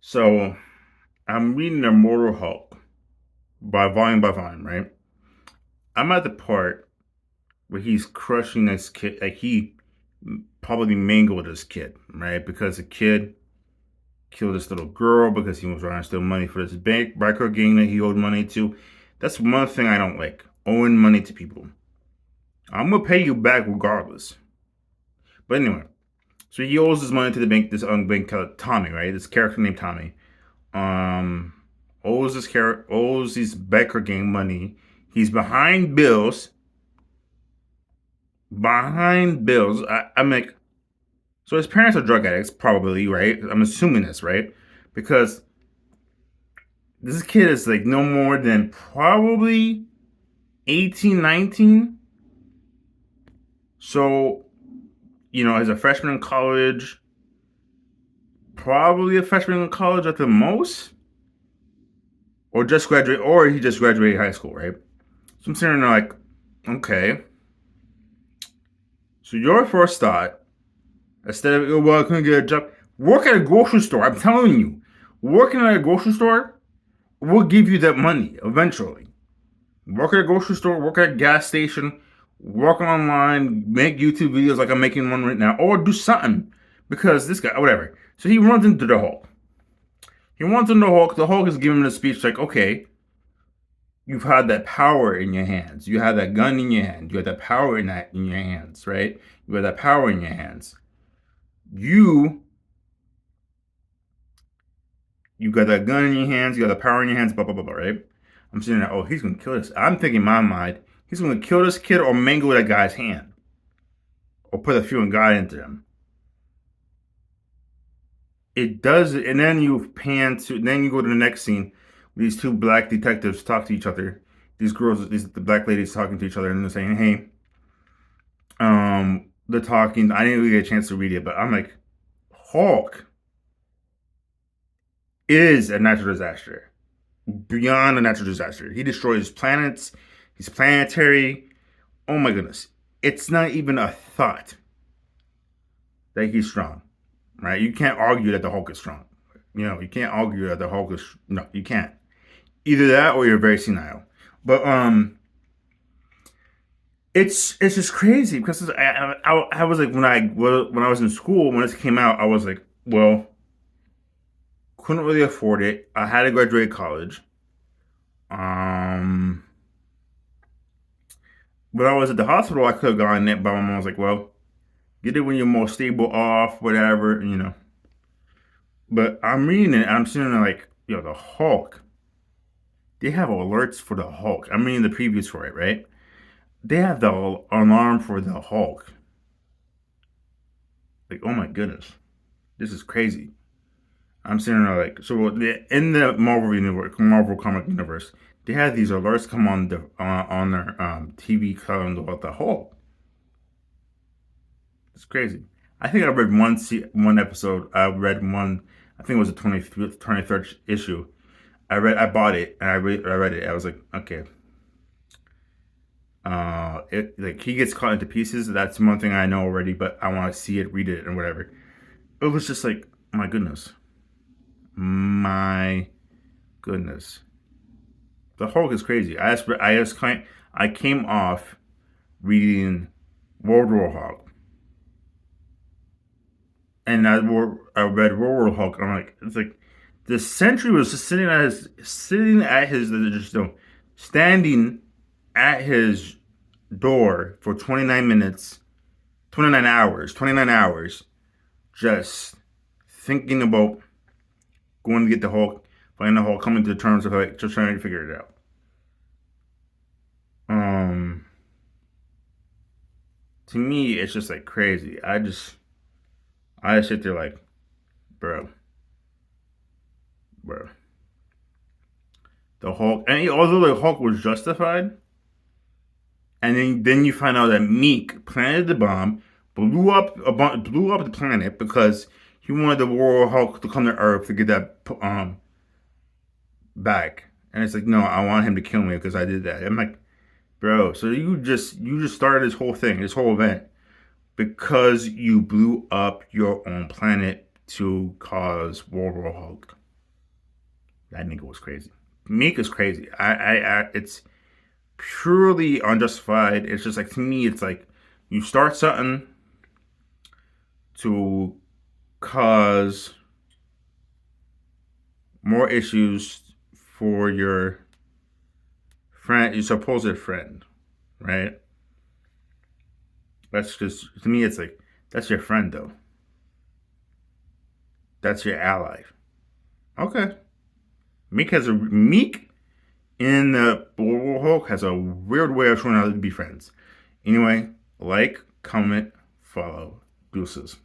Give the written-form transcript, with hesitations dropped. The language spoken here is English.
So I'm reading Immortal Hulk by volume, right? I'm at the part where he's crushing this kid. Like he probably mangled this kid, right? Because the kid killed this little girl because he was trying to steal money for this bank biker gang that he owed money to. That's one thing I don't like, owing money to people. I'm gonna pay you back regardless. But anyway, so he owes his money to the bank. This bank Tommy, right? This character named Tommy. um owes these Becker gang money. He's behind bills. I'm like, so his parents are drug addicts, probably, right? I'm assuming this, right? Because this kid is like no more than probably 18, 19. So, he's a freshman in college, probably a freshman in college at the most, or he just graduated high school, right? So I'm sitting there like, okay, so your first thought, instead of, oh, well, I couldn't get a job, work at a grocery store. I'm telling you, working at a grocery store will give you that money eventually. Work at a grocery store, work at a gas station, work online, make YouTube videos like I'm making one right now, or do something. Because this guy, whatever. So he runs into the Hulk. He runs into the Hulk. The Hulk is giving him a speech like, okay, you've had that power in your hands. You have that gun in your hand. You have that power in your hands, right? You have that power in your hands. You You got that gun in your hands, you got the power in your hands, blah, blah, blah, blah, right? I'm sitting there, oh, he's going to kill this. I'm thinking in my mind, he's going to kill this kid or mangle that guy's hand or put a few God into him. It does, and then then you go to the next scene. These two black detectives talk to each other. The black ladies talking to each other, and they're saying, hey, they're talking. I didn't really get a chance to read it, but I'm like, Hulk is a natural disaster. Beyond a natural disaster. He destroys planets. He's planetary. Oh my goodness. It's not even a thought that he's strong, right? You can't argue that the Hulk is strong. You can't argue that the Hulk is, no, you can't. Either that or you're very senile. But it's just crazy because I was like when I was in school when this came out, I was like, well, couldn't really afford it. I had to graduate college. Um, But I was at the hospital, I could have gotten it, but my mom was like, well, get it when you're more stable off, whatever. But I'm reading it, I'm sitting there like, the Hulk. They have alerts for the Hulk. I'm reading the previews for it, right? They have the alarm for the Hulk. Like, oh my goodness, this is crazy. I'm sitting there like, so in the Marvel universe, Marvel comic universe, they have these alerts come on their TV calling about the Hulk. It's crazy. I think I read one episode. I read one. I think it was the 23rd issue. I bought it and I read it. I was like, okay. Like he gets cut into pieces. That's one thing I know already, but I want to see it, read it, and whatever. It was just like, my goodness, my goodness. The Hulk is crazy. I came off reading World War Hulk and I read World Hulk. I'm like, it's like the Sentry was just standing at his door for 29 minutes, 29 hours, just thinking about going to get the Hulk, finding the Hulk, coming to terms of like just trying to figure it out. Um, to me, it's just like crazy. I just sit there like, bro, bro. The Hulk, although the Hulk was justified, and then you find out that Meek planted the bomb, blew up the planet because he wanted the World Hulk to come to Earth to get that back. And it's like, no, I want him to kill me because I did that. I'm like, bro, so you just started this whole thing, this whole event, because you blew up your own planet to cause World War Hulk. That nigga was crazy. Meek is crazy. It's purely unjustified. It's just like, to me, it's like you start something to cause more issues for your friend, your supposed friend, right? That's just, to me, it's like, that's your friend though. That's your ally. Okay. Meek in the Immortal Hulk has a weird way of showing how to be friends. Anyway, like, comment, follow. Deuces.